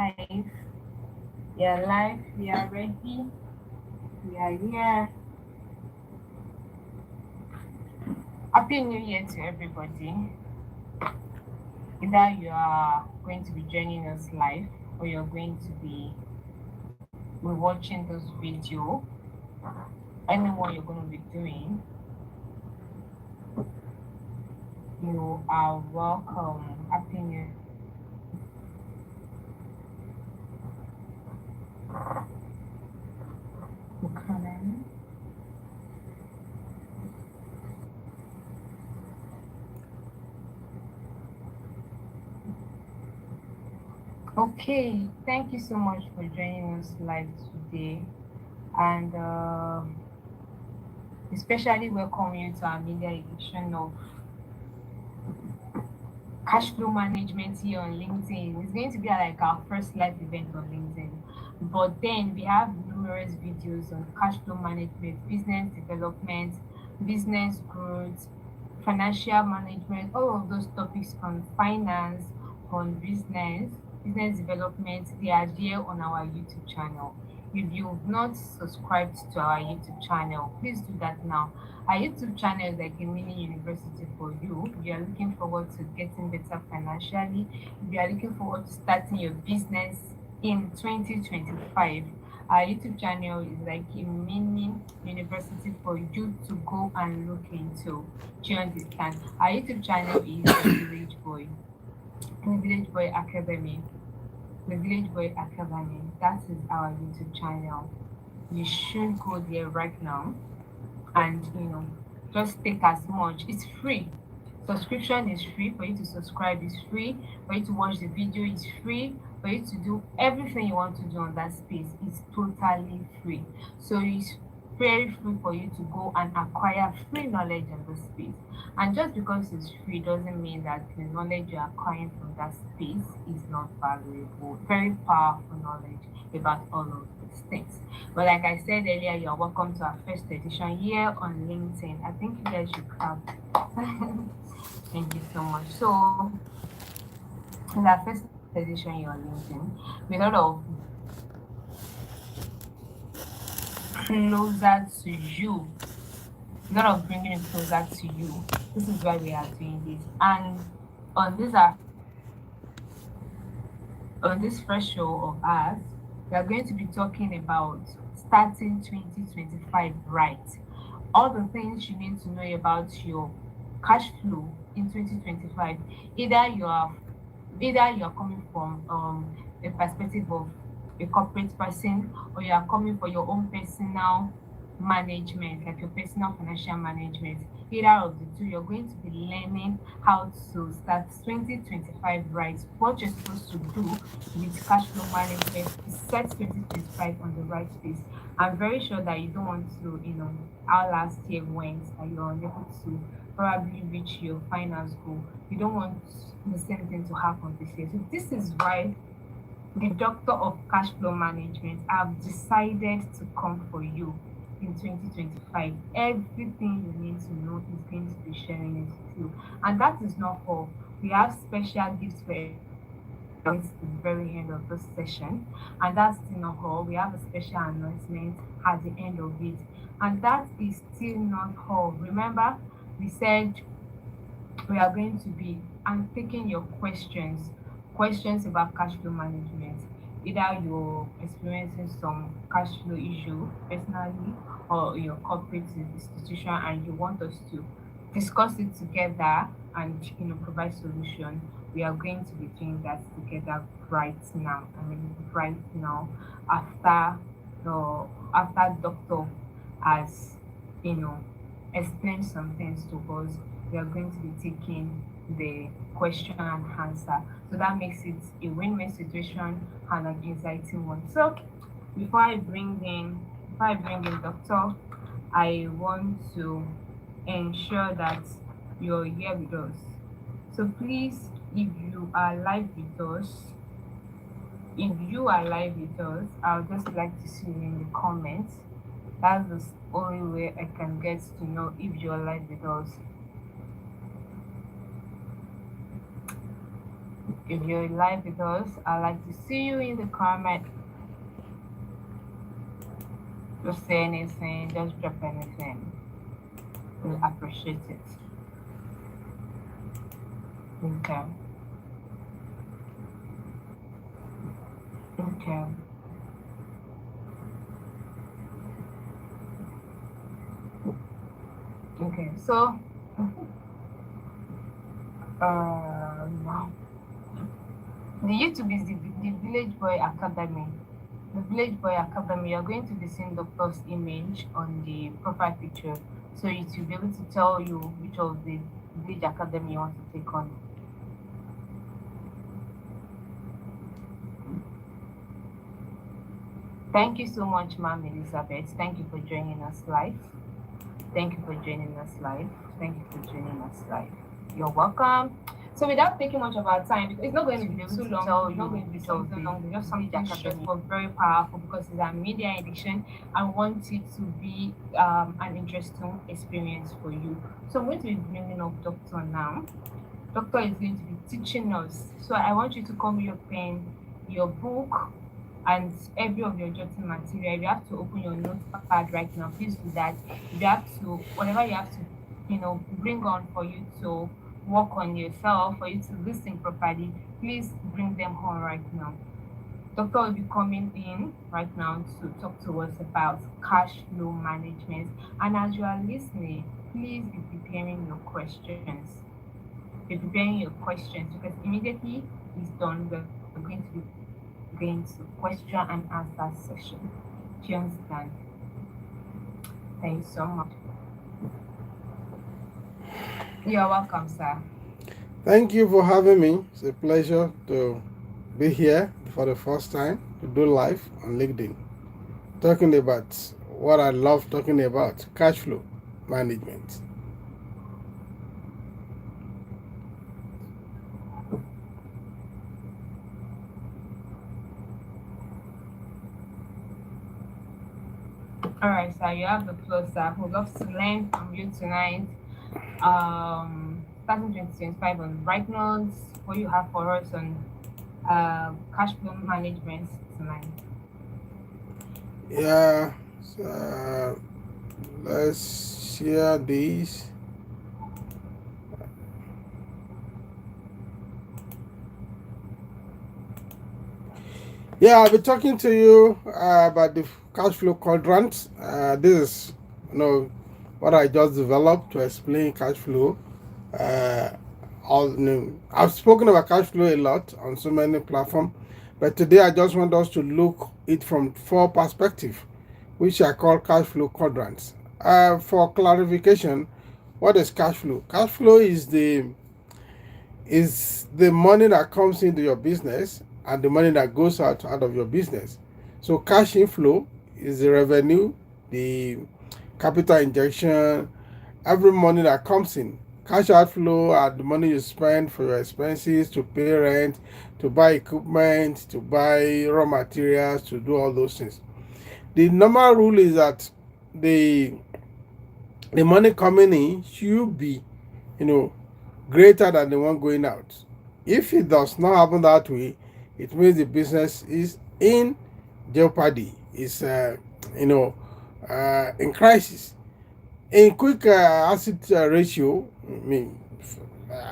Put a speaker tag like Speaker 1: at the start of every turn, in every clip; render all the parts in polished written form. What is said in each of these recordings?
Speaker 1: live. We are live. We are ready. We are here. Happy New Year to everybody. Either you are going to be joining us live or you're going to be watching this video. Anyone you're going to be doing, you are welcome. Happy New Year. Okay, thank you so much for joining us live today, and especially welcome you to our media edition of cash flow management here on LinkedIn. It's going to be like our first live event on LinkedIn, but then we have numerous videos on cash flow management, business development, business growth, financial management, all of those topics on finance, on business development. They are there on our YouTube channel. If you've not subscribed to our YouTube channel, please do that now. Our YouTube channel is like a mini university for you. If you are looking forward to getting better financially, if you are looking forward to starting your business in 2025, our YouTube channel is like a mini university for you to go and look into. Do you understand? Our YouTube channel is the Village Boy Academy. The Village Boy Academy. That is our YouTube channel. You should go there right now and just take as much. It's free. Subscription is free. For you to subscribe is free. For you to watch the video is free. For you to do everything you want to do on that space is totally free. So it's very free for you to go and acquire free knowledge in this space. And just because it's free doesn't mean that the knowledge you're acquiring from that space is not valuable. Very powerful knowledge about all of these things. But like I said earlier, you're welcome to our first edition here on LinkedIn. I think you guys should clap. Thank you so much. So, in our first edition here on LinkedIn, we thought of closer to you. We thought of bringing it closer to you. This is why we are doing this. And on this on this first show of ours, we are going to be talking about starting 2025 right. All the things you need to know about your cash flow in 2025. Either you're coming from a perspective of a corporate person, or you are coming for your own personal management, like your personal financial management. Either of the two, you're going to be learning how to start 2025 right. What you're supposed to do with cash flow management is set 2025 on the right pace. I'm very sure that you don't want to, how last year went, that you're unable to probably reach your finance goal. You don't want the same thing to happen this year. So this is why the doctor of cash flow management have decided to come for you in 2025. Everything you need to know is going to be sharing it with you. And that is not all. We have special gifts for at the very end of this session. And that's still not all. We have a special announcement at the end of it. And that is still not all. Remember, we said we are going to be taking your questions about cash flow management. Either you're experiencing some cash flow issue personally or your corporate institution, and you want us to discuss it together and provide solution. We are going to be doing that together right now. I mean right now, after the after doctor has you know explained some things to us. We are going to be taking the question and answer. So that makes it a win-win situation and an exciting one. So before I bring in doctor, I want to ensure that you're here with us. So please, if you are live with us, I would just like to see you in the comments. That's the only way I can get to know if you're live with us. If you're live with us, I'd like to see you in the comment. Just say anything, just drop anything. We'll appreciate it. Okay. Okay. Okay. So, now the YouTube is the Village Boy Academy. The Village Boy Academy, you're going to be seeing doctor's image on the profile picture. So it will be able to tell you which of the Village Academy you want to take on. Thank you so much, Ma'am Elizabeth. Thank you for joining us live. Thank you for joining us live. Thank you for joining us live. You're welcome. So without taking much of our time, because it's not going to be too long, it's not going to be something long, just something short but very powerful because it's a media edition. I want it to be an interesting experience for you. So I'm going to be bringing up Doctor now. Doctor is going to be teaching us. So I want you to come with your pen, your book, and every of your jotting material. If you have to open your notepad right now, please do that. If you have to, whatever you have to, bring on for you to work on yourself, for you to listen properly, please bring them on right now. Doctor will be coming in right now to talk to us about cash flow management. And as you are listening, please be preparing your questions. Be preparing your questions because immediately it's done, we're going to be going to question and answer session. Do you understand? Thank you so much. You're welcome, sir.
Speaker 2: Thank you for having me. It's a pleasure to be here for the first time to do live on LinkedIn, talking about what I love talking about, cash flow management.
Speaker 1: All right, sir. You have the floor, sir. We'd love to learn from you tonight. Starting 2025 on right notes, what you have for us on cash flow management tonight.
Speaker 2: Yeah, so let's share these. Yeah, I'll be talking to you about the cash flow quadrant. This is, what I just developed to explain cash flow. Uh, I've spoken about cash flow a lot on so many platforms, but today I just want us to look it from four perspectives, which I call cash flow quadrants. For clarification, what is cash flow? Cash flow is the money that comes into your business and the money that goes out of your business. So cash inflow is the revenue, the capital injection, every money that comes in. Cash outflow are the money you spend for your expenses, to pay rent, to buy equipment, to buy raw materials, to do all those things. The normal rule is that the the money coming in should be, you know, greater than the one going out. If it does not happen that way, it means the business is in jeopardy. It's in crisis. In quick asset ratio,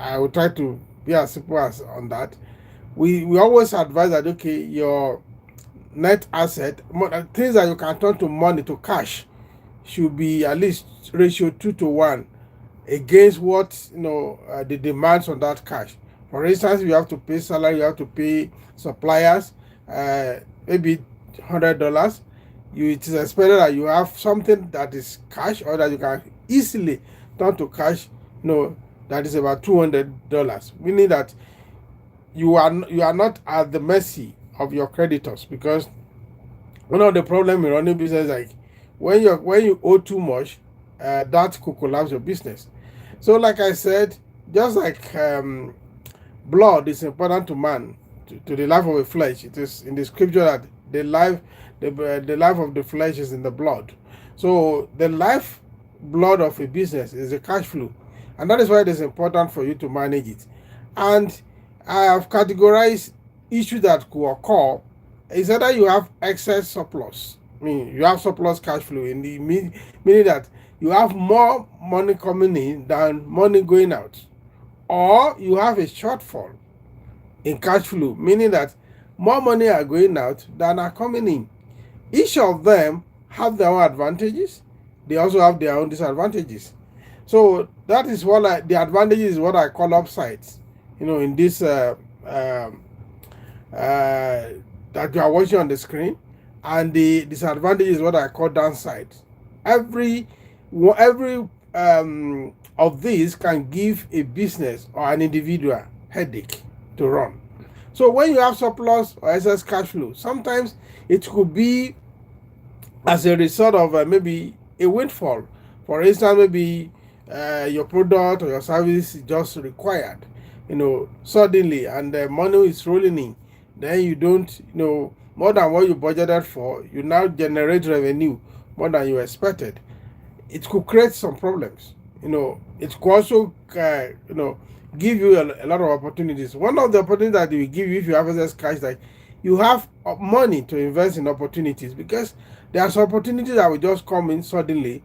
Speaker 2: I will try to be as simple as on that. We always advise that okay, your net asset, things that you can turn to money, to cash, should be at least ratio 2 to 1 against what the demands on that cash. For instance, you have to pay salary, you have to pay suppliers, maybe $100. It is expected that you have something that is cash or that you can easily turn to cash. That is about $200, meaning that you are not at the mercy of your creditors, because one of the problems in running business, like when you owe too much, that could collapse your business. So, like I said, just like blood is important to man, to the life of a flesh. It is in the scripture that the life of the flesh is in the blood. So the life blood of a business is the cash flow, and that is why it is important for you to manage it. And I have categorized issues that could occur. Is either you have excess surplus, you have surplus cash flow in the meaning that you have more money coming in than money going out, or you have a shortfall in cash flow, meaning that more money are going out than are coming in. Each of them have their own advantages. They also have their own disadvantages. So that is what the advantages is what I call upsides. In this that you are watching on the screen, and the disadvantage is what I call downsides. Every of these can give a business or an individual headache to run. So when you have surplus or excess cash flow, sometimes it could be as a result of maybe a windfall. For instance, maybe your product or your service is just required, suddenly, and the money is rolling in. Then you don't, more than what you budgeted for, you now generate revenue more than you expected. It could create some problems. It could also, give you a lot of opportunities. One of the opportunities that it will give you if you have excess cash, that you have money to invest in opportunities, because there are some opportunities that will just come in suddenly,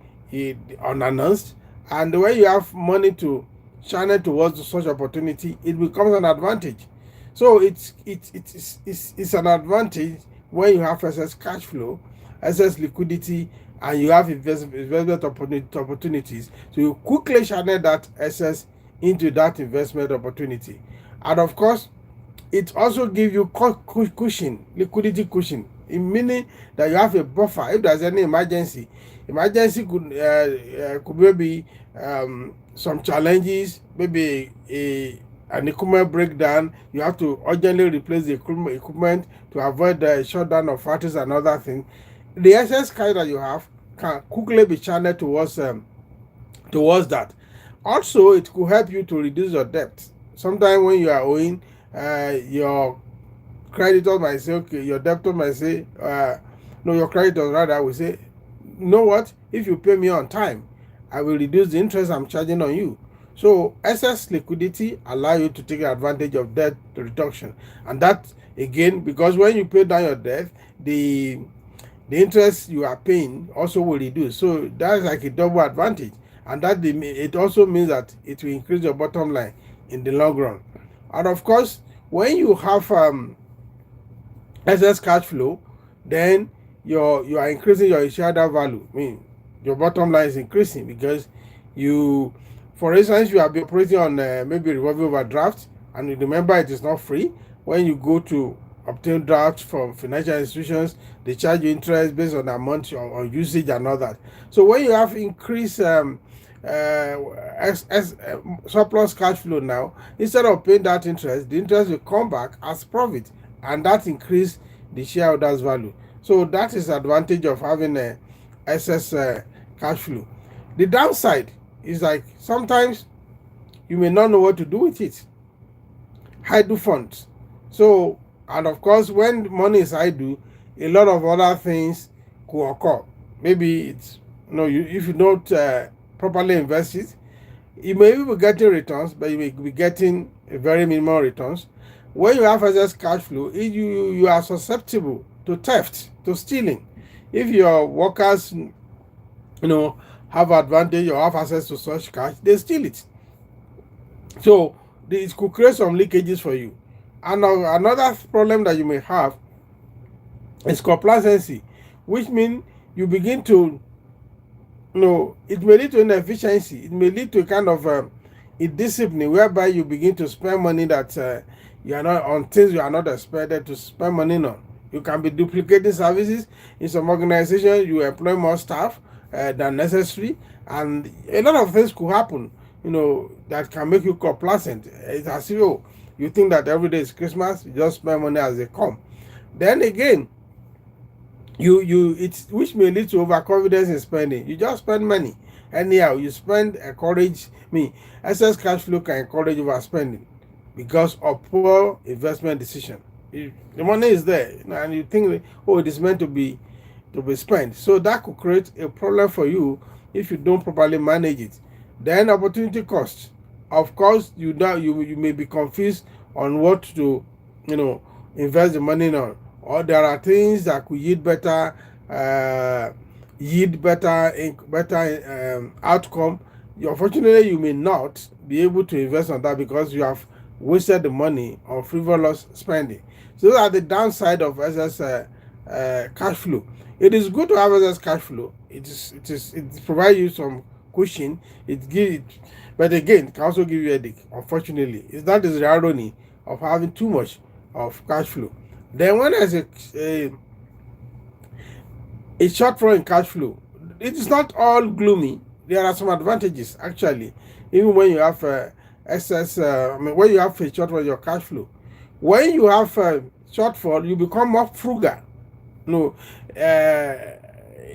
Speaker 2: unannounced, and when you have money to channel towards such opportunity, it becomes an advantage. So it's an advantage when you have excess cash flow, excess liquidity, and you have investment opportunities. So you quickly channel that excess into that investment opportunity. And of course, it also gives you cushion, liquidity cushion, meaning that you have a buffer. If there's any emergency could maybe some challenges, maybe an equipment breakdown. You have to urgently replace the equipment to avoid the shutdown of factories and other things. The excess cash that you have can quickly be channeled towards that. Also, it could help you to reduce your debt. Sometimes when you are owing, your creditor might say, okay, your debtor might say, no, your creditor rather will say, you know what, if you pay me on time, I will reduce the interest I'm charging on you. So excess liquidity allow you to take advantage of debt reduction. And that, again, because when you pay down your debt, the interest you are paying also will reduce. So that's like a double advantage. And that it also means that it will increase your bottom line in the long run. And of course, when you have excess cash flow, then you are increasing your shareholder value. Your bottom line is increasing because for instance, you have been operating on maybe revolving overdraft, and you remember it is not free. When you go to obtain drafts from financial institutions, they charge you interest based on the amount on usage and all that. So when you have increased surplus cash flow now, instead of paying that interest, the interest will come back as profit, and that increase the shareholders value. So that is the advantage of having a excess cash flow. The downside is like sometimes you may not know what to do with it. Idle funds. So, and of course, when money is idle, a lot of other things could occur. Maybe it's if you don't properly invest it, you may be getting returns, but you may be getting a very minimal returns. When you have excess cash flow, you are susceptible to theft, to stealing. If your workers, have advantage or have access to such cash, they steal it. So it could create some leakages for you. And another problem that you may have is complacency, which means you begin to, it may lead to inefficiency. It may lead to a kind of a discipline whereby you begin to spend money that you are not on things you are not expected to spend money on. You can be duplicating services. In some organizations, you employ more staff than necessary, and a lot of things could happen, that can make you complacent. It's as if you think that every day is Christmas, you just spend money as they come. Then again, which may lead to overconfidence in spending. You just spend money anyhow. You spend, excess cash flow can encourage overspending because of poor investment decision. The money is there, and you think, it is meant to be spent. So that could create a problem for you if you don't properly manage it. Then opportunity cost. Of course, you may be confused on what to, invest the money on, or there are things that could yield better outcome. Unfortunately, you may not be able to invest on that because you have wasted the money on frivolous spending. So those are the downside of excess cash flow. It is good to have excess cash flow. It provides you some cushion. But again, it can also give you a headache. Unfortunately, that is the irony of having too much of cash flow. Then when there's a shortfall in cash flow, it is not all gloomy. There are some advantages actually, even when you have excess. When you have a shortfall in your cash flow, when you have a shortfall, you become more frugal. No,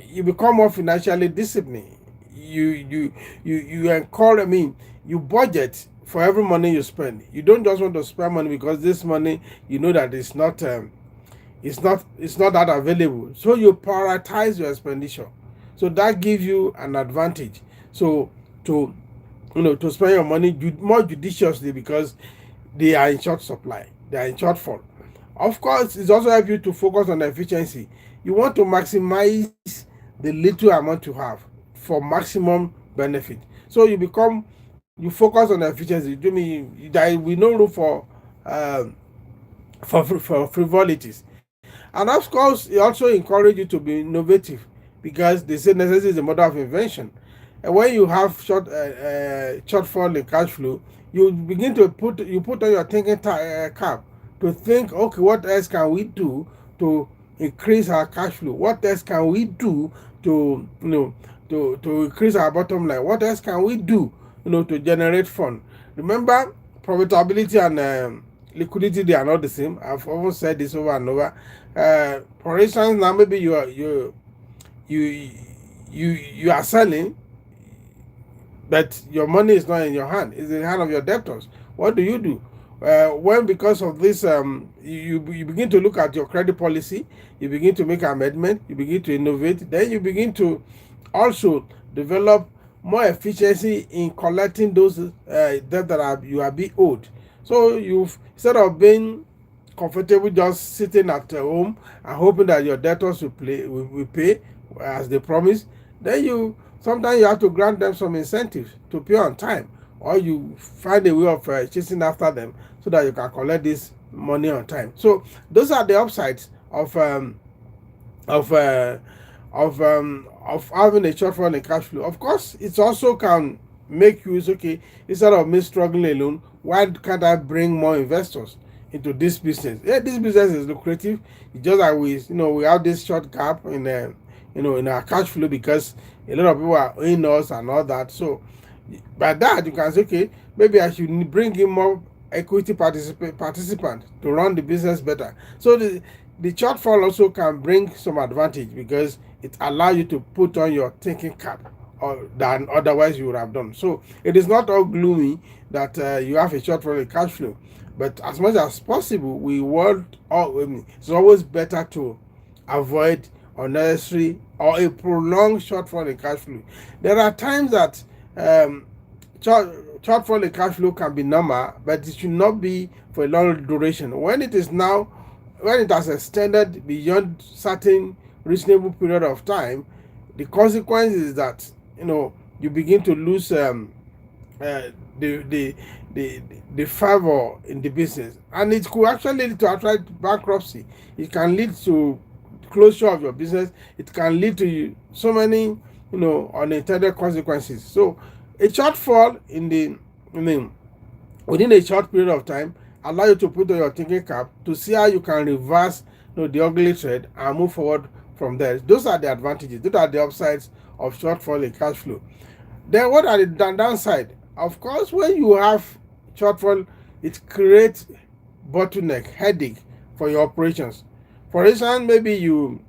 Speaker 2: you become more financially disciplined. You encourage. You budget for every money you spend. You don't just want to spend money because this money you know that it's not that available. So you prioritize your expenditure. So that gives you an advantage. So to spend your money more judiciously because they are in short supply, they are in shortfall. Of course, it also helps you to focus on efficiency. You want to maximize the little amount you have for maximum benefit. So you focus on efficiency. Do me there will be no room for frivolities. And of course, it also encourages you to be innovative because they say necessity is the mother of invention. And when you have shortfall in cash flow, you begin to put on your thinking cap to think, okay, what else can we do to increase our cash flow? What else can we do to to increase our bottom line? What else can we do to generate fund? Remember, profitability and liquidity, they are not the same. I've often said this over and over. For instance, now maybe you are selling, but your money is not in your hand; it's in the hand of your debtors. What do you do? When because of this, you begin to look at your credit policy, you begin to make amendment, you begin to innovate, then you begin to also develop more efficiency in collecting those debt that you are being owed. So you've instead of being comfortable just sitting at home and hoping that your debtors will pay as they promise, then sometimes you have to grant them some incentives to pay on time, or you find a way of chasing after them so that you can collect this money on time. So those are the upsides of of having a shortfall in cash flow. Of course, it also can make you okay, instead of me struggling alone, why can't I bring more investors into this business? Yeah, this business is lucrative. It's just that we have this short gap in our cash flow because a lot of people are owing us and all that. So by that you can say, okay, maybe I should bring in more equity participant to run the business better. So the shortfall also can bring some advantage because it allows you to put on your thinking cap than otherwise you would have done. So it is not all gloomy that you have a shortfall in cash flow, but as much as possible, it's always better to avoid unnecessary or a prolonged shortfall in cash flow. There are times that shortfall in cash flow can be normal, but it should not be for a long duration. When it has extended beyond certain reasonable period of time, the consequence is that you begin to lose the favor in the business, and it could actually lead to outright bankruptcy. It can lead to closure of your business. It can lead to so many unintended consequences. So a shortfall within a short period of time allow you to put on your thinking cap to see how you can reverse the ugly trend and move forward from there. Those are the advantages. Those are the upsides of shortfall in cash flow. Then what are the downside? Of course, when you have shortfall, it creates bottleneck, headache for your operations. For instance, maybe you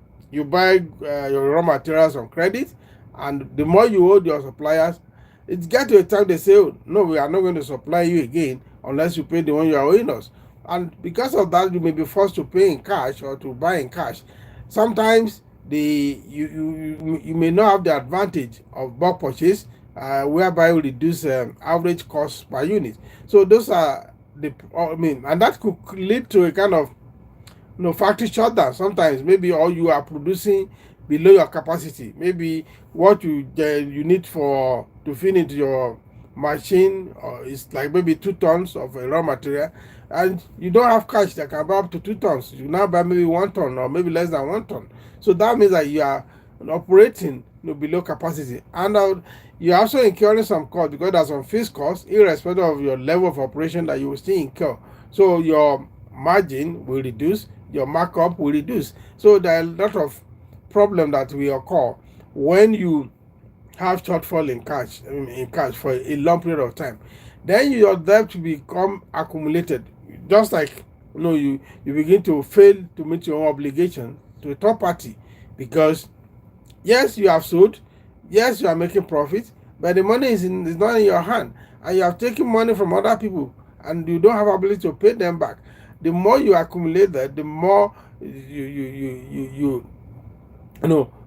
Speaker 2: buy your raw materials on credit, and the more you owe your suppliers, it gets to a time they say, oh, no, we are not going to supply you again unless you pay the one you are owing us. And because of that, you may be forced to pay in cash or to buy in cash. Sometimes you may not have the advantage of bulk purchase, whereby you reduce average cost per unit. So those are and that could lead to a kind of factory shutdown sometimes. Maybe or you are producing below your capacity. Maybe what you need for to feed into your machine is like maybe 2 tons of a raw material, and you don't have cash that can buy up to 2 tons. You now buy maybe 1 ton or maybe less than 1 ton. So that means that you are operating below capacity, and you're also incurring some cost because there's some fixed costs irrespective of your level of operation that you will still incur. So your margin will reduce, your markup will reduce. So there are a lot of problem that will occur when you have shortfall in cash for a long period of time. Then your debt will become accumulated, just like you begin to fail to meet your obligation to a third party, because yes, you have sold, yes, you are making profit, but the money is not in your hand, and you have taken money from other people, and you don't have ability to pay them back. The more you accumulate that, the more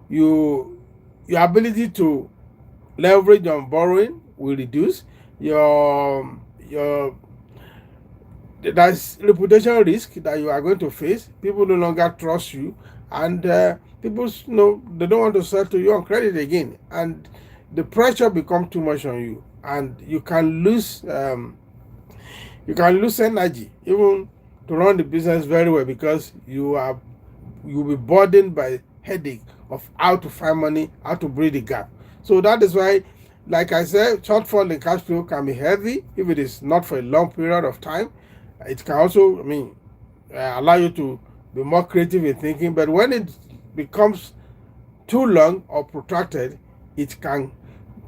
Speaker 2: your ability to leverage on borrowing will reduce. Your There's reputation risk that you are going to face. People no longer trust you, and people they don't want to sell to you on credit again, and the pressure becomes too much on you, and you can lose energy even to run the business very well, because you'll be burdened by headache of how to find money, how to bridge the gap. So that is why, like I said, shortfall in cash flow can be heavy if it is not for a long period of time. It can also, allow you to be more creative in thinking, but when it becomes too long or protracted, it can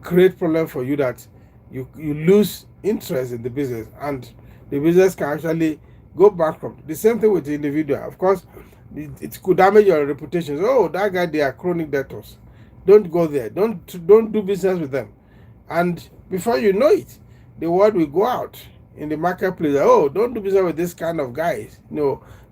Speaker 2: create problem for you that you lose interest in the business, and the business can actually go bankrupt. The same thing with the individual. Of course, it could damage your reputation. Oh, that guy, they are chronic debtors. Don't go there. Don't do business with them. And before you know it, the word will go out in the marketplace. Oh, don't do business with this kind of guys.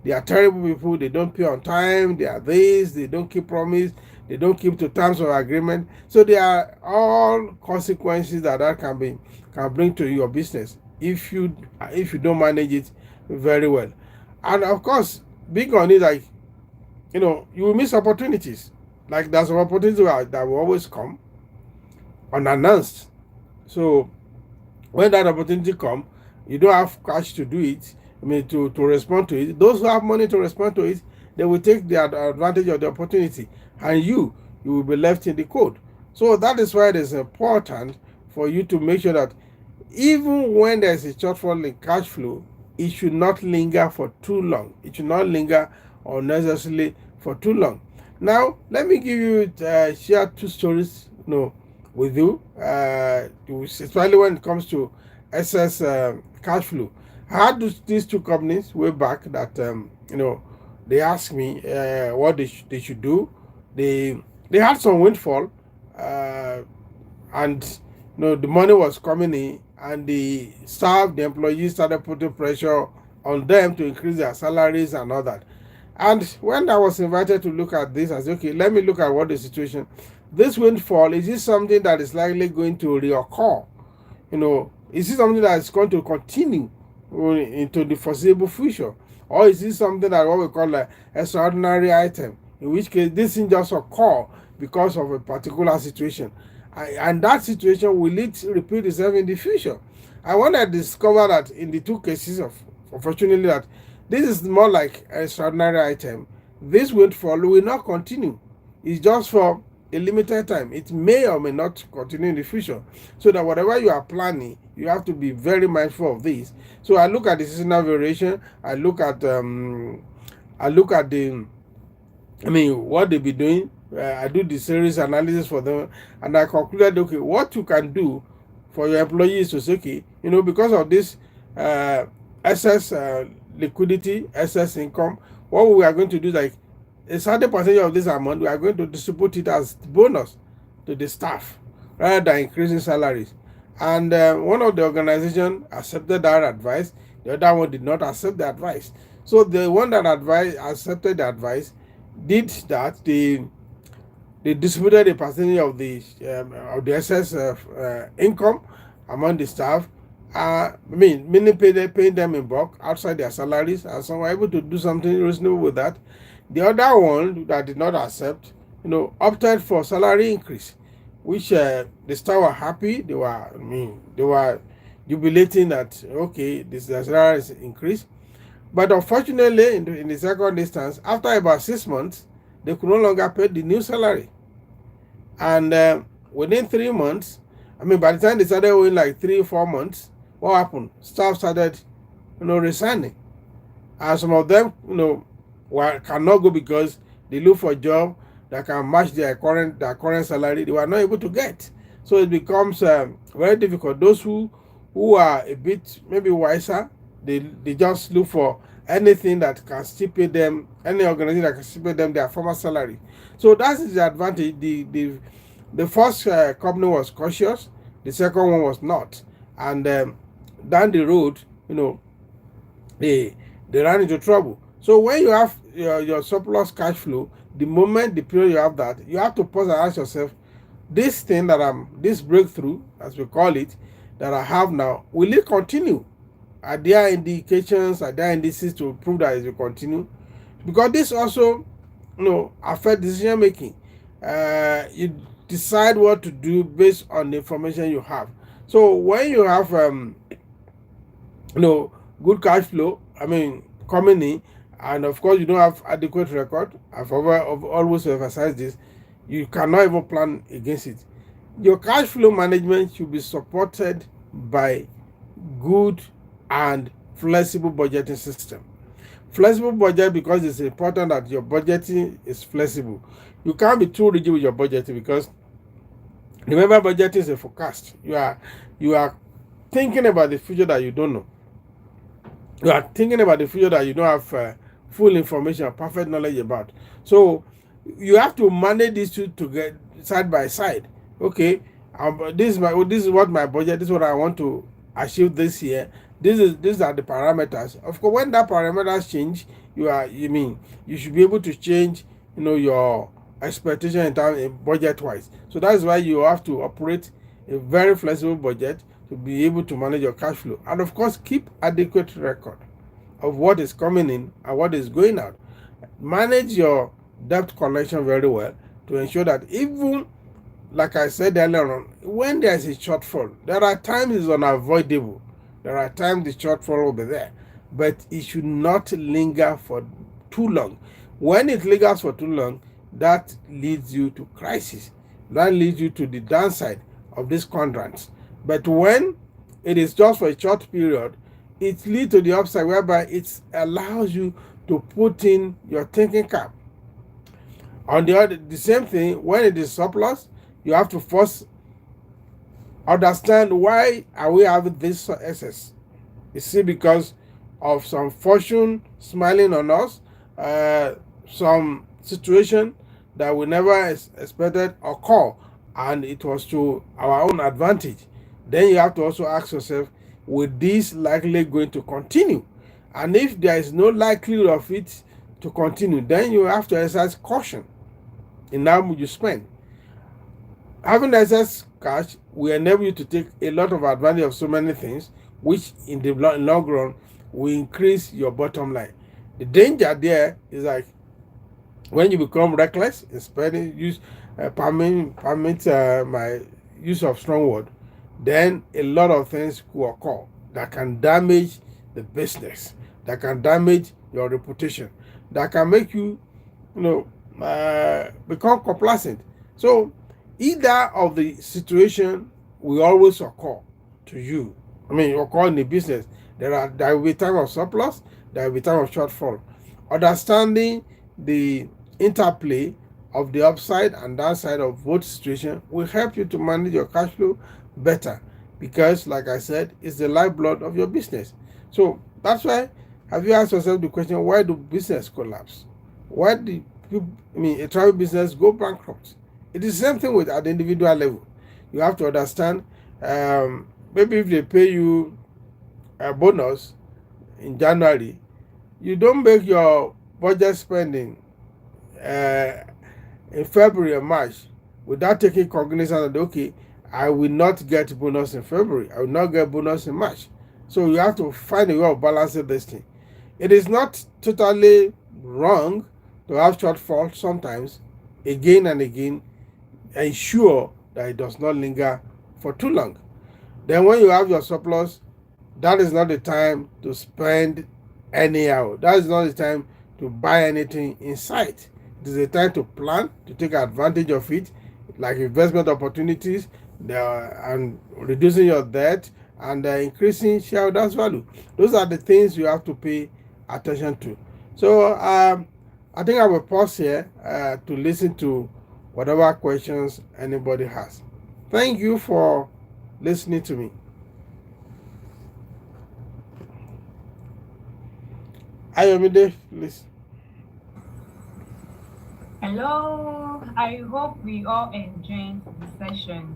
Speaker 2: They are terrible people. They don't pay on time. They are this. They don't keep promise. They don't keep to terms of agreement. So there are all consequences that can bring to your business if you don't manage it very well. And of course, big on it, like you will miss opportunities. Like there's an opportunity that will always come unannounced. So when that opportunity comes, you don't have cash to do it. To respond to it. Those who have money to respond to it, they will take the advantage of the opportunity, and you will be left in the cold. So that is why it is important for you to make sure that even when there is a shortfall in cash flow, it should not linger for too long. It should not linger unnecessarily for too long. Now, let me give you share 2 stories, with you, especially when it comes to excess cash flow. I had these 2 companies way back that they asked me what they should do. They had some windfall, and the money was coming in, and the employees started putting pressure on them to increase their salaries and all that. And when I was invited to look at this, I said, okay, let me look at what the situation. This windfall, is this something that is likely going to reoccur? Is this something that is going to continue into the foreseeable future? Or is this something that what we call an extraordinary item, in which case this thing just occur because of a particular situation? And that situation, will it repeat itself in the future? I want to discover that in the 2 cases, unfortunately, that this is more like an extraordinary item. This windfall will not continue. It's just for a limited time. It may or may not continue in the future. So that whatever you are planning, you have to be very mindful of this. So I look at the seasonal variation. I look at what they be doing. I do the series analysis for them, and I concluded, okay, what you can do for your employees to say, okay, because of this excess liquidity, excess income, what we are going to do is, like, a certain percentage of this amount, we are going to distribute it as bonus to the staff rather than increasing salaries. And one of the organizations accepted that advice. The other one did not accept the advice. So the one that accepted the advice did that. They distributed a percentage of the excess income among the staff. Many paying them in bulk outside their salaries, and some were able to do something reasonable with that. The other one that did not accept, opted for salary increase, which the staff were happy. They were jubilating that okay, this the salary is increased. But unfortunately, in the second instance, after about 6 months, they could no longer pay the new salary. And within 3 months, by the time they started owing like 3 or 4 months, what happened? Staff started, resigning. And some of them, cannot go because they look for a job that can match their current salary. They were not able to get. So it becomes very difficult. Those who are a bit maybe wiser, they just look for anything that can still pay them, any organization that can still pay them their former salary. So that is the advantage. The first company was cautious, the second one was not, and down the road, they ran into trouble. So when you have your surplus cash flow, the moment the period you have that, you have to pause and ask yourself, this breakthrough, as we call it, that I have now, will it continue? Are there indications, are there indices to prove that it will continue? Because this also, affect decision making. You decide what to do based on the information you have. So when you have, good cash flow, coming in, and of course you don't have adequate record, I've always emphasized this, you cannot even plan against it. Your cash flow management should be supported by good and flexible budgeting system. Flexible budget, because it's important that your budgeting is flexible. You can't be too rigid with your budgeting, because remember, budgeting is a forecast. You are thinking about the future that you don't know. You are thinking about the future that you don't have full information, perfect knowledge about. So you have to manage these two together, side by side. Okay, this is what my budget. This is what I want to achieve this year. These are the parameters. Of course, when that parameters change, you should be able to change, your expectation in terms budget wise. So that's why you have to operate a very flexible budget to be able to manage your cash flow, and of course keep adequate record of what is coming in and what is going out. Manage your debt collection very well to ensure that, even like I said earlier on, when there is a shortfall, there are times it's unavoidable. There are times the shortfall will be there, but it should not linger for too long. When it lingers for too long, that leads you to crisis. That leads you to the downside of these quadrants. But when it is just for a short period, it leads to the upside, whereby it allows you to put in your thinking cap. On the same thing, when it is surplus, you have to first understand, why are we having this excess? You see, because of some fortune smiling on us, some situation that we never expected occur, and it was to our own advantage. Then you have to also ask yourself, will this likely going to continue? And if there is no likelihood of it to continue, then you have to exercise caution in how much you spend. Having excess cash will enable you to take a lot of advantage of so many things, which in the long run will increase your bottom line. The danger there is like, when you become reckless in spending, my use of strong word, then a lot of things will occur that can damage the business, that can damage your reputation, that can make you, become complacent. So either of the situation will always occur to you. Occur in the business. There will be time of surplus, there will be time of shortfall. Understanding the interplay of the upside and downside of both situations will help you to manage your cash flow better, because, like I said, it's the lifeblood of your business. So that's why, have you asked yourself the question, why do business collapse? Why do a travel business go bankrupt? It is the same thing with at the individual level. You have to understand, maybe if they pay you a bonus in January, you don't make your budget spending in February or March without taking cognizance that, okay, I will not get bonus in February. I will not get bonus in March. So you have to find a way of balancing this thing. It is not totally wrong to have shortfall sometimes. Again and again, ensure that it does not linger for too long. Then when you have your surplus, that is not the time to spend anyhow. That is not the time to buy anything in sight. It is a time to plan, to take advantage of it, like investment opportunities, and reducing your debt and increasing shareholders value. Those are the things you have to pay attention to. So I think I will pause here to listen to whatever questions anybody has. Thank you for listening to me. Ayomide, please.
Speaker 1: Hello, I hope we all enjoyed the session.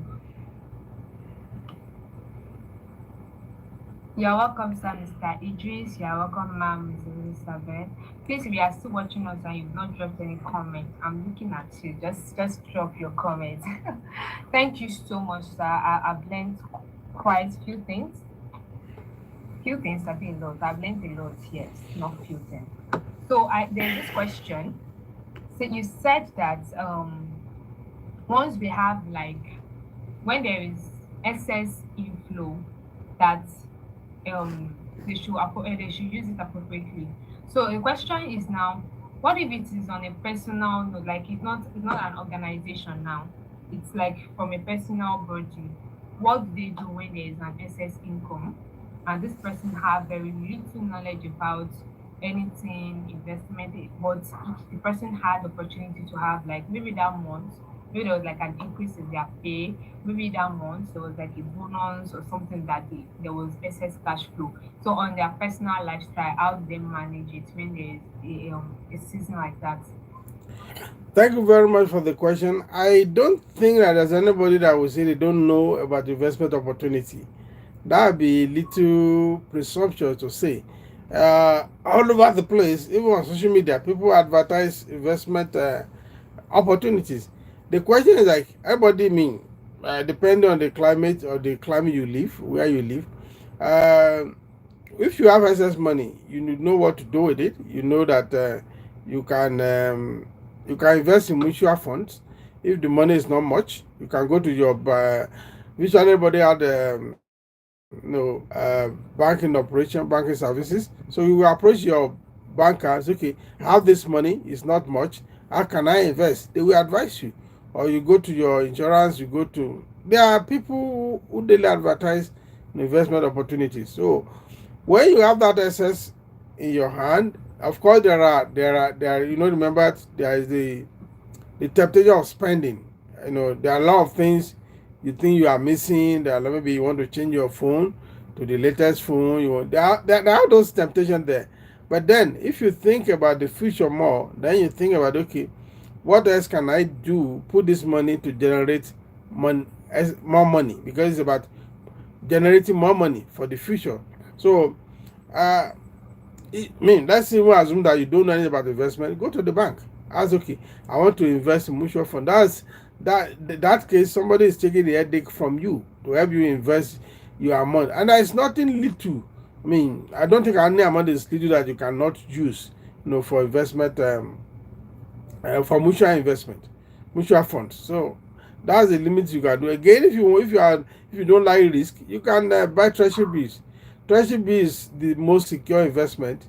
Speaker 1: You're welcome, sir, Mr. Idris. You're welcome, ma'am, Mrs. Elizabeth. Please, if you are still watching us and you've not dropped any comment, I'm looking at you. Just drop your comment. Thank you so much, sir. I've learned quite few things. Few things have been a lot. I've learned a lot, yes, not few things. So there's this question. So you said that once we have when there is excess inflow, that they should use it appropriately. So the question is now, what if it is on a personal note, like it's not an organization now, it's like from a personal body? What do they do when there is an excess income and this person have very little knowledge about anything investment, but if the person had the opportunity to have maybe that month, maybe there was an increase in their pay, maybe that month there was a bonus or something that there was excess cash flow. So on their personal lifestyle, how do they manage it when there is a season like that?
Speaker 2: Thank you very much for the question. I don't think that there's anybody that will say they don't know about investment opportunity. That would be a little presumptuous to say. All over the place, even on social media, people advertise investment opportunities. The question is everybody depending on the climate or the climate you live, where you live. If you have excess money, you know what to do with it. You know that you can invest in mutual funds. If the money is not much, you can go to your which anybody had banking operation, banking services. So you will approach your bankers. Okay, I have this money, it's not much. How can I invest? They will advise you. Or you go to your insurance. There are people who daily advertise investment opportunities. So when you have that excess in your hand, of course there are remember there is the temptation of spending. There are a lot of things you think you are missing. Maybe you want to change your phone to the latest phone. There are those temptations there. But then if you think about the future more, then you think about, okay, what else can I do? Put this money to generate more money, because it's about generating more money for the future. So let's even assume that you don't know anything about investment. Go to the bank. Ask, okay, I want to invest in mutual fund. That case, somebody is taking the headache from you to help you invest your amount. And there is nothing little. I don't think any amount is little that you cannot use, for investment, for mutual investment, mutual funds. So that's the limit you can do. Again, if you don't like risk, you can buy treasury bills. Treasury bills is the most secure investment,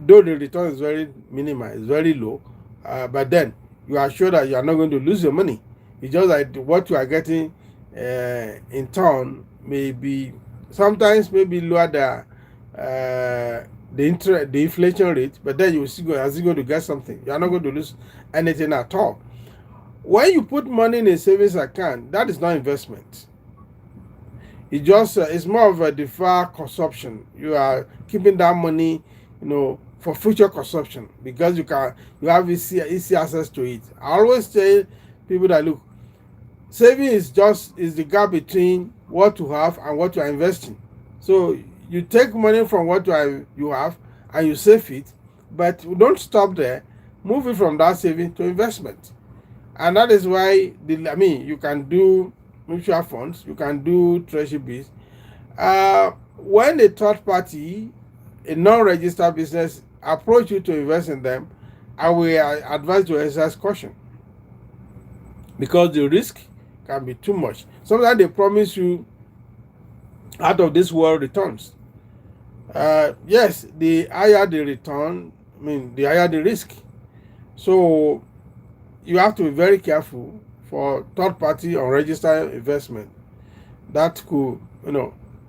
Speaker 2: though the return is very minimal, it's very low. But then you are sure that you are not going to lose your money. It's just like what you are getting in turn may be sometimes maybe lower the inflation rate, but then you still going to get something. You are not going to lose anything at all. When you put money in a savings account, that is not investment. It's more of a deferred consumption. You are keeping that money, for future consumption, because you have easy access to it. I always tell people that, look, saving is the gap between what you have and what you are investing. So you take money from what you have and you save it, but don't stop there. Move it from that saving to investment. And that is why you can do mutual funds, you can do treasury bills. When a third party, a non-registered business, approach you to invest in them, I will advise you to exercise caution because the risk can be too much. Sometimes they promise you out of this world returns. Yes, the higher the return, the higher the risk. So you have to be very careful for third party unregistered investment. That could,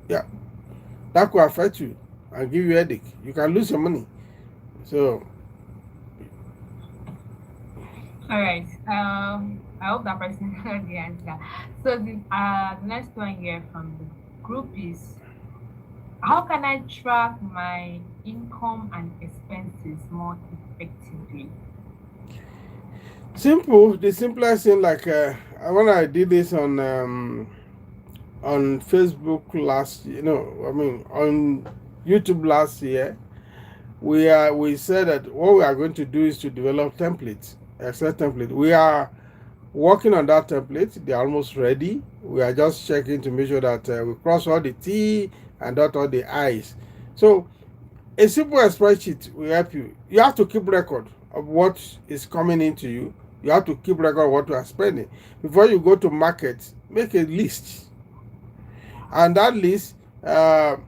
Speaker 2: yeah, that could affect you and give you a headache. You can lose your money. So,
Speaker 1: All right. I hope that person heard the answer. So the next one here from the group is, how can I track my income and expenses more effectively?
Speaker 2: simple. The simplest thing, like when I did this on Facebook last, on YouTube last year, we said that what we are going to do is to develop templates, Excel template. We are working on that template. They are almost ready. We are just checking to make sure that we cross all the T and dot all the I's. So a simple spreadsheet will help you. You have to keep record of what is coming into you. You have to keep record of what you are spending. Before you go to market, make a list. And that list, the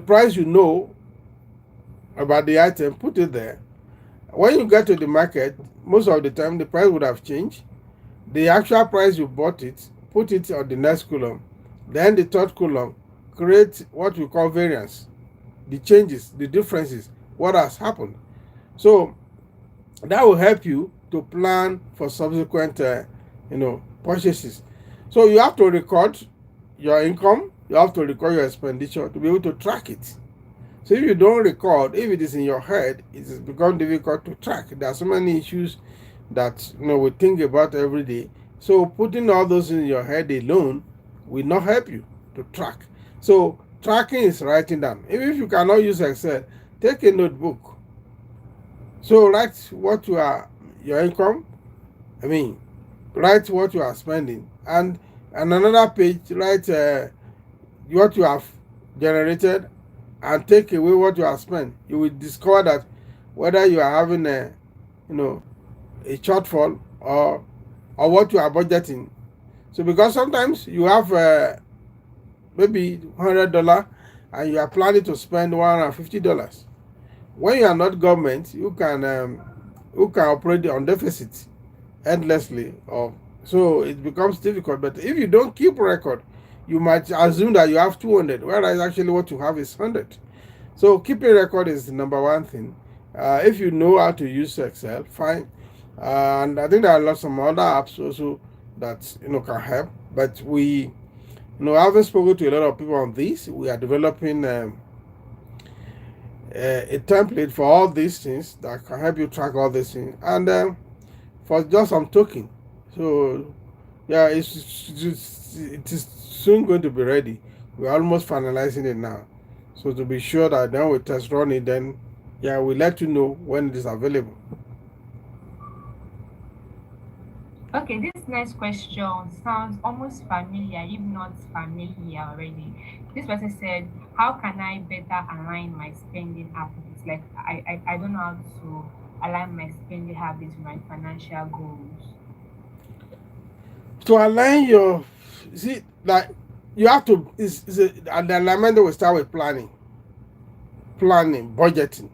Speaker 2: price about the item, put it there. When you get to the market, most of the time the price would have changed. The actual price you bought it, put it on the next column. Then the third column, create what we call variance, the changes, the differences, what has happened. So that will help you to plan for subsequent, purchases. So you have to record your income, you have to record your expenditure to be able to track it. So if you don't record, if it is in your head, it has become difficult to track. There are so many issues that we think about every day. So putting all those in your head alone will not help you to track. So tracking is writing down. Even if you cannot use Excel, take a notebook. So write what your income, write what you are spending, and another page write what you have generated and take away what you have spent. You will discover that whether you are having a shortfall or what you are budgeting. So because sometimes you have maybe $100 and you are planning to spend $150. When you are not government, you can operate on deficit endlessly, or so it becomes difficult. But if you don't keep record, you might assume that you have 200, whereas actually what you have is 100. So keeping record is the number one thing. If you know how to use Excel, fine. And I think there are some other apps also that can help. But we, having spoken to a lot of people on this, we are developing a template for all these things that can help you track all these things, and for just some token. So yeah, it is soon going to be ready. We're almost finalizing it now. So to be sure that then we test run it, then we'll let you know when it is available.
Speaker 1: Okay, this next question sounds almost familiar, if not familiar already. This person said, how can I better align my spending habits? Like, I don't know how to align my spending habits with my financial goals.
Speaker 2: To align your, see, like you have to, the alignment will start with planning, budgeting.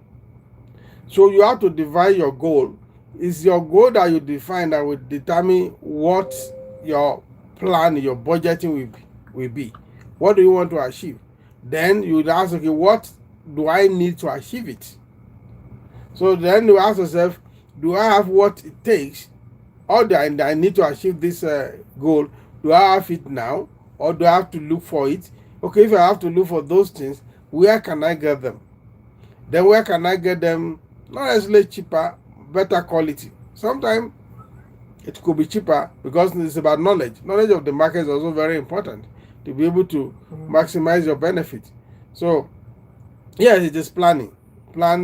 Speaker 2: So you have to divide your goal. It's your goal that you define that will determine what your plan, your budgeting will be. What do you want to achieve? Then you would ask, okay, what do I need to achieve it? So then you ask yourself, do I have what it takes, or do I need to achieve this goal? Do I have it now, or do I have to look for it? Okay, if I have to look for those things, where can I get them? Then where can I get them? Not necessarily cheaper, better quality. Sometimes it could be cheaper because it's about knowledge. Knowledge of the market is also very important to be able to maximize your benefit. So yes, it is planning. And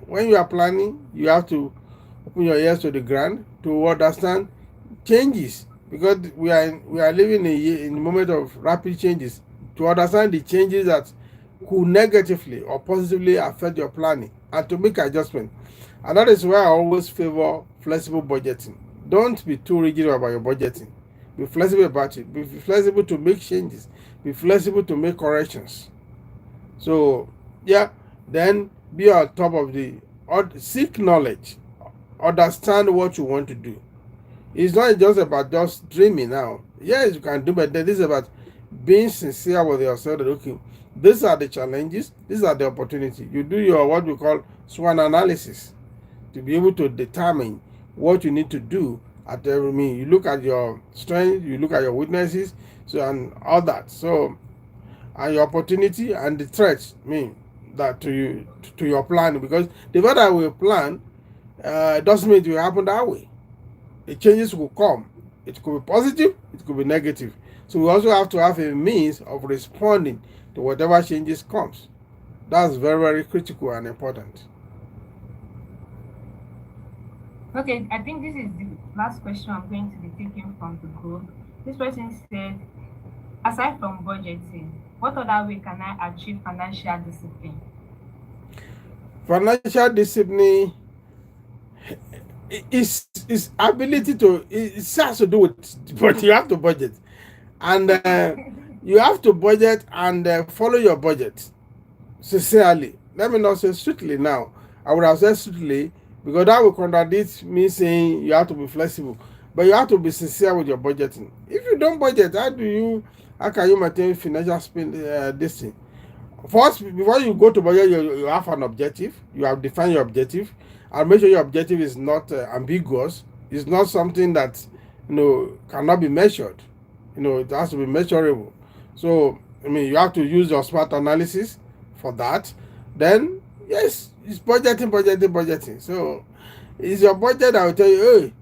Speaker 2: when you are planning, you have to open your ears to the ground to understand changes, because we are living in a moment of rapid changes, to understand the changes that could negatively or positively affect your planning and to make adjustments. And that is why I always favor flexible budgeting. Don't be too rigid about your budgeting. Be flexible about it. Be flexible to make changes. Be flexible to make corrections. So, yeah, then be on top of seek knowledge, understand what you want to do. It's not just about just dreaming now. Yes, you can do, but then this is about being sincere with yourself. That, okay, these are the challenges, these are the opportunities. You do your what we call SWOT analysis to be able to determine what you need to do at every mean. You look at your strengths, you look at your weaknesses, so and all that. So and your opportunity and the threats mean that to you to your plan, because the way that we plan doesn't mean it will happen that way. The changes will come. It could be positive, it could be negative. So we also have to have a means of responding to whatever changes comes. That's very, very critical and important.
Speaker 1: Okay, I think this is the last question I'm going to be taking from the group. This person said, aside from budgeting, what other way can I achieve financial discipline?
Speaker 2: Financial discipline is ability to, it has to do with, but you have to budget. And you have to budget and follow your budget sincerely. Let me not say strictly now. I would have said strictly, because that will contradict me saying you have to be flexible. But you have to be sincere with your budgeting. If you don't budget, how can you maintain financial spend this thing? First, before you go to budget, you have an objective. You have defined your objective, and make sure your objective is not ambiguous. It's not something that cannot be measured. It has to be measurable. So I mean, you have to use your SMART analysis for that. Then yes, it's budgeting, budgeting, budgeting. So it's your budget that will tell you, hey,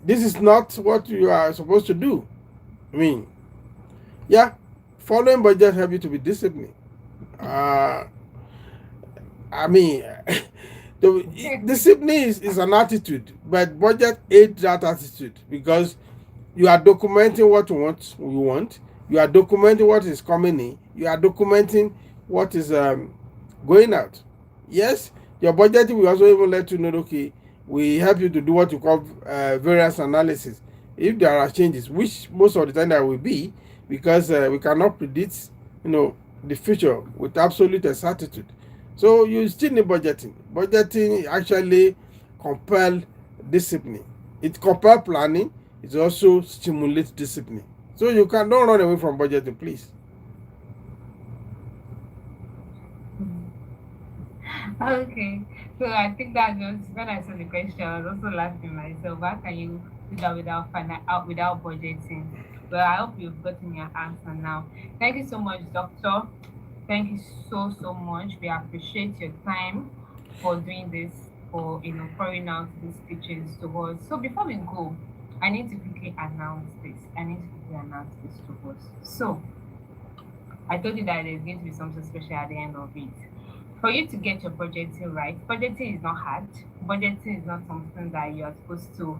Speaker 2: this is not what you are supposed to do. I mean, yeah, following budget help you to be disciplined. Uh, I mean, the discipline is an attitude, but budget aids that attitude, because you are documenting what you want, you are documenting what is coming in, you are documenting what is going out. Yes, your budgeting will also even let you know, okay, we help you to do what you call variance analysis. If there are changes, which most of the time there will be, because we cannot predict, the future with absolute certitude. So you still need budgeting. Budgeting actually compel discipline. It compel planning. It also stimulates discipline. So you don't run away from budgeting, please.
Speaker 1: Okay, so I think that just when I saw the question, I was also laughing myself. How can you do that without budgeting? Well, I hope you've gotten your answer now. Thank you so much, Doctor. Thank you so much. We appreciate your time for doing this, for pouring out these teachings to us. So before we go, I need to quickly announce this. To us. So I told you that there's going to be something special at the end of it. For you to get your budgeting right, budgeting is not hard. Budgeting is not something that you are supposed to,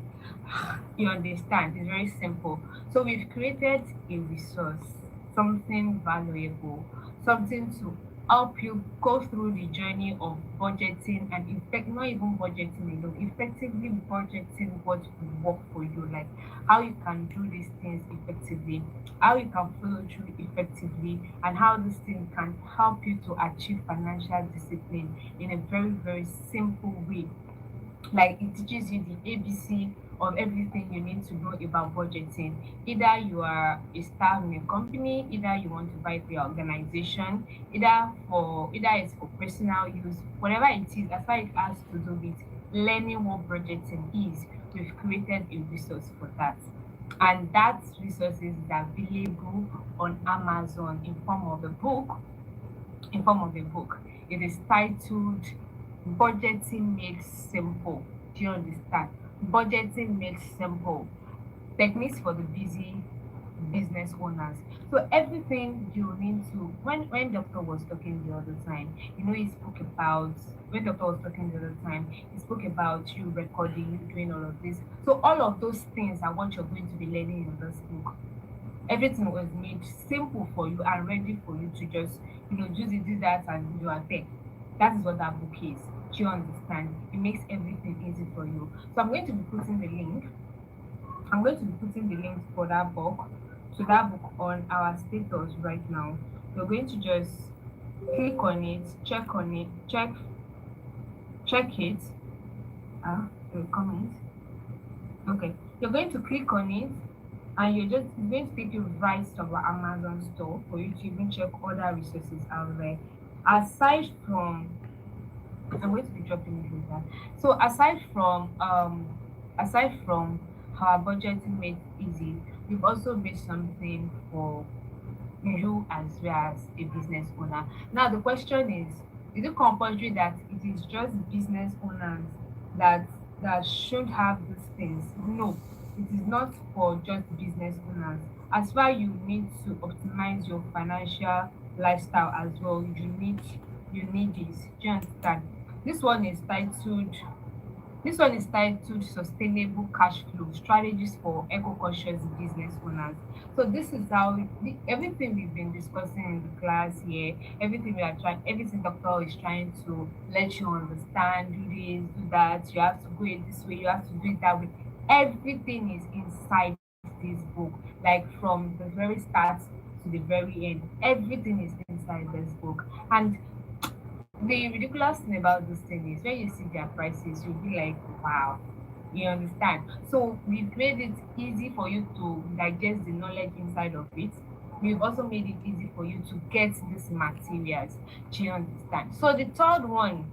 Speaker 1: you understand. It's very simple. So we've created a resource, something valuable, something to help you go through the journey of budgeting and effect not even budgeting alone, effectively budgeting what will work for you, like how you can do these things effectively, how you can follow through effectively, and how this thing can help you to achieve financial discipline in a very, very simple way. Like it teaches you the ABC of everything you need to know about budgeting. Either you are a staff in a company, either you want to buy for your organization, either it's for personal use, whatever it is, as far as it has to do with learning what budgeting is, we've created a resource for that. And that resource is available on Amazon in form of a book. It is titled Budgeting Makes Simple. Do you understand? Budgeting makes simple. Techniques for the busy, business owners. So everything you need to when doctor was talking the other time, he spoke about when doctor was talking the other time, he spoke about you recording, you doing all of this. So all of those things are what you're going to be learning in this book. Everything was made simple for you and ready for you to just, do that and you are there. That is what that book is. Do you understand? It makes everything easy for you. So I'm going to be putting the link for that book on our status right now. You're going to just click on it, check it. The comment. Okay. You're going to click on it and it's going to take you right to our Amazon store for you to even check other resources out there. Aside from I'm going to be dropping it later. So aside from our budgeting made easy, we've also made something for you as well as a business owner. Now the question is it compulsory that it is just business owners that should have these things? No, it is not for just business owners. As far you need to optimize your financial lifestyle as well, you need this. Do you understand? This one is titled this one is titled Sustainable Cash Flow Strategies for Eco-Conscious Business Owners. So this is how everything we've been discussing in the class here, everything doctor is trying to let you understand, do this, do that, you have to go it this way, you have to do it that way. Everything is inside this book, like from the very start to the very end. Everything is inside this book. And the ridiculous thing about this thing is when you see their prices, you'll be like, wow, you understand? So we've made it easy for you to digest the knowledge inside of it. We've also made it easy for you to get these materials. Do you understand? So the third one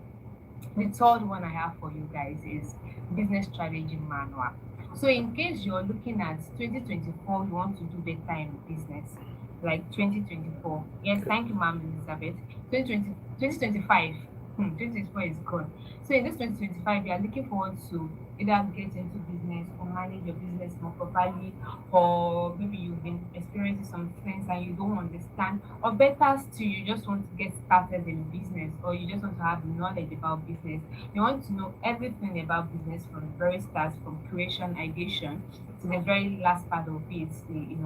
Speaker 1: I have for you guys is business strategy manual. So in case you're looking at 2024, you want to do better in business, like 2024. Yes, thank you, Ma'am Elizabeth. 2020, 2025. 2024 is gone. So in this 2025, you are looking forward to either get into business or manage your business more properly, or maybe you've been experiencing some things and you don't understand, or better still, you just want to get started in business, or you just want to have knowledge about business. You want to know everything about business from the very start, from creation, ideation to the very last part of it, the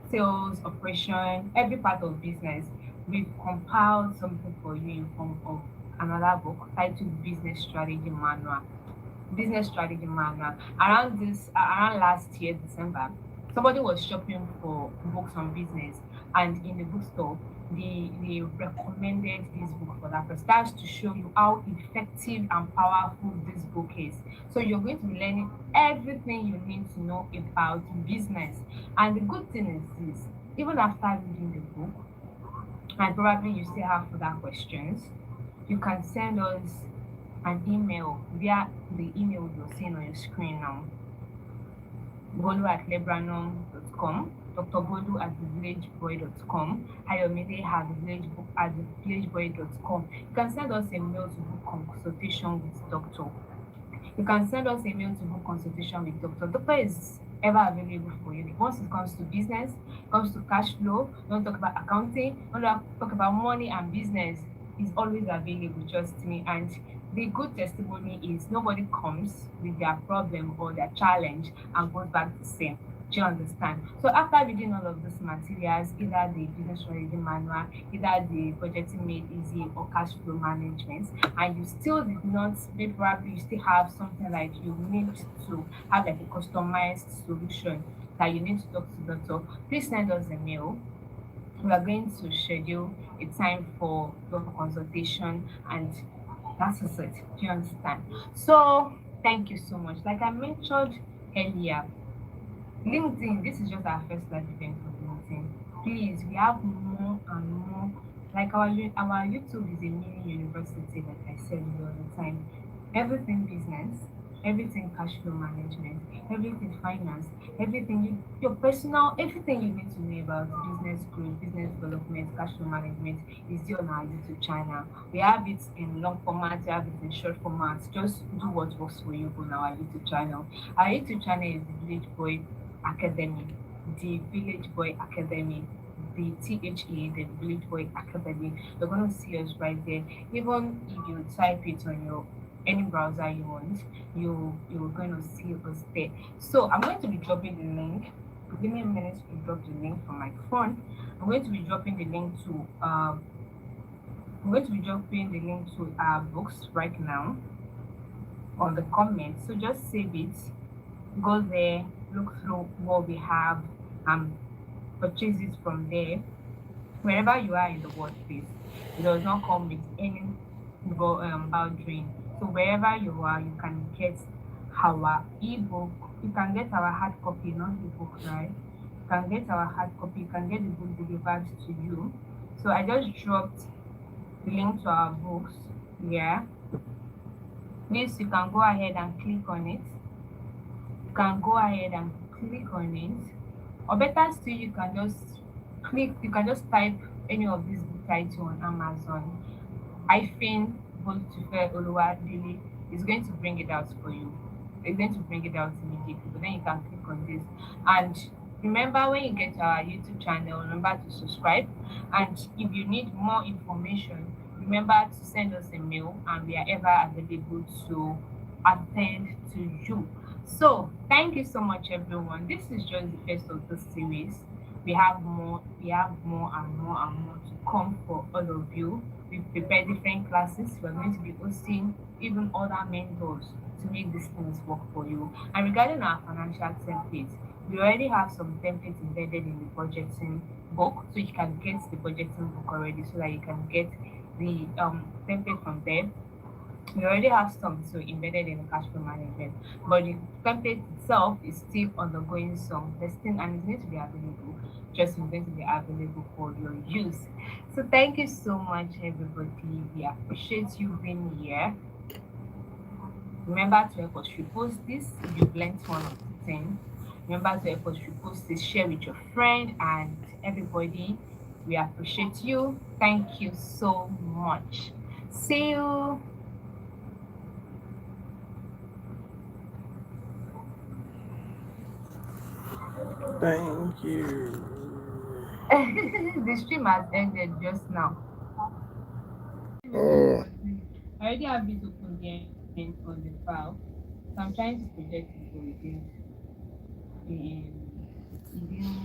Speaker 1: sales, operation, every part of business. We've compiled something for you in form of another book titled Business Strategy Manual. Around last year, December, somebody was shopping for books on business, and in the bookstore, they recommended this book for that person. That's to show you how effective and powerful this book is. So you're going to be learning everything you need to know about business. And the good thing is this: even after reading the book, and probably you still have further questions, you can send us an email via the email you're seeing on your screen now. Bolu@lebranum.com, Dr. Bolu at thevillageboy.com, Ayomide at thevillageboy.com. You can send us a mail to book consultation with doctor. You can send us a mail to book consultation with doctor. Doctor is ever available for you. Once it comes to business, comes to cash flow, don't talk about accounting, don't talk about money and business, is always available, just me. And the good testimony is nobody comes with their problem or their challenge and goes back the same. Do you understand? So after reading all of these materials, either the business strategy manual, either the budgeting made easy or cash flow management, and you still did not, maybe probably you still have something like you need to have like a customized solution that you need to talk to the doctor, please send us a mail. We are going to schedule a time for your consultation, and that is it. Do you understand? So thank you so much. Like I mentioned earlier, LinkedIn, this is just our first live event of LinkedIn. Please, we have more and more. Like our YouTube is a mini university, like I said all the time. Everything business, everything cash flow management, everything finance, everything your personal, everything you need to know about business growth, business development, cash flow management is there on our YouTube channel. We have it in long format, we have it in short format. Just do what works for you on our YouTube channel. Our YouTube channel is the Village Boy Academy. the Village Boy Academy, the THE, the Village Boy Academy. You're going to see us right there. Even if you type it on your any browser you want, you're going to see us there. So I'm going to be dropping the link. Give me a minute to drop the link from my phone. I'm going to be dropping the link to I'm going to be dropping the link to our books right now on the comments. So just save it, go there, look through what we have, and purchase it from there. Wherever you are in the workplace, it does not come with any boundary. So wherever you are, you can get our ebook. You can get our hard copy, not ebook, right? You can get our hard copy. You can get the book delivered to you. So I just dropped the link to our books. Yeah, please you can go ahead and click on it. You can go ahead and click on it, or better still, you can just type any of these book titles on Amazon. Hyphen Boltufe Oluwadele is going to bring it out for you. It's going to bring it out immediately, but then you can click on this. And remember, when you get to our YouTube channel, remember to subscribe. And if you need more information, remember to send us a mail, and we are ever available to attend to you. So, thank you so much, everyone. This is just the first of the series. We have more and more and more to come for all of you. We've prepared different classes. We're going to be hosting even other mentors to make these things work for you. And regarding our financial templates, we already have some templates embedded in the budgeting book, so you can get the budgeting book already, so that you can get the template from there. We already have some so embedded in the cash flow management, but the template itself is still undergoing some testing, and it's going to be available. Just it's going to be available for your use. So thank you so much, everybody. We appreciate you being here. Remember to help us repost this if you've learned one of the things. Remember to help us repost this, share with your friend and everybody. We appreciate you. Thank you so much. See you.
Speaker 2: Thank you.
Speaker 1: The stream has ended just now.
Speaker 2: Oh,
Speaker 1: I already have it open there on the file. So I'm trying to project it, but it didn't